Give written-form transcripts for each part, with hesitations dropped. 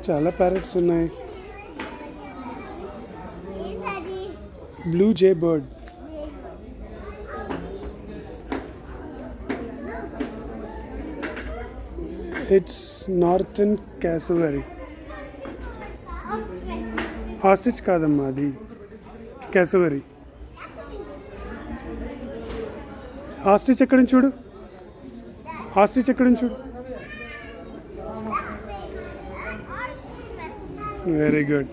చాలా ప్యారెట్స్ ఉన్నాయి. ఏంటది? Blue jay bird. It's northern cassowary. Ostrich కాదమ్మా, అది క్యాసవరీ. ఆస్ట్రిచ్ ఎక్కడి చూడు, ఆస్ట్రిచ్ ఎక్కడి చూడు. Very good.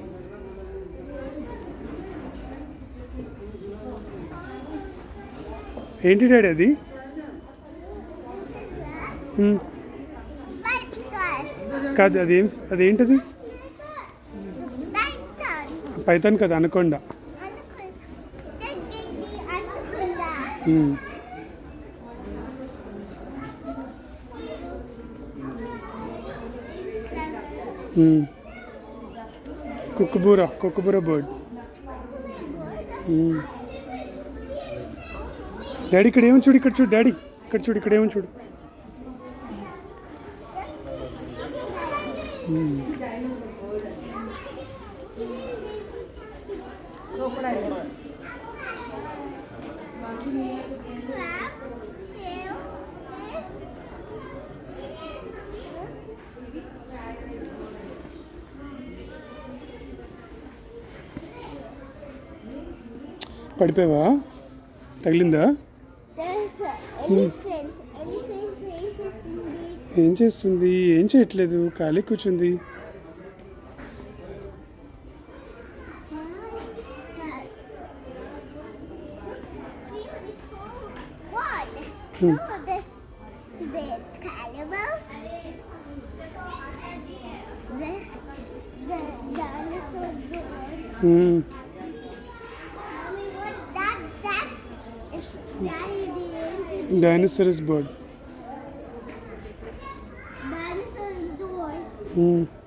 ఏంటి డాడీ అది? కాదు, అదేంటది? పైథాన్ కదా, అనకొండ. కుక్కబూర బర్డ్. డాడీ ఇక్కడ ఏమో చూడు, ఇక్కడ చూడు డాడీ, ఇక్కడ చూడు, ఇక్కడ ఏమో చూడు. పడిపోయావా? తగిలిందా? ఏం చేస్తుంది? ఏం చేయట్లేదు, ఖాళీ కూర్చుంది. Dinosaurus bird. Dinosaur door.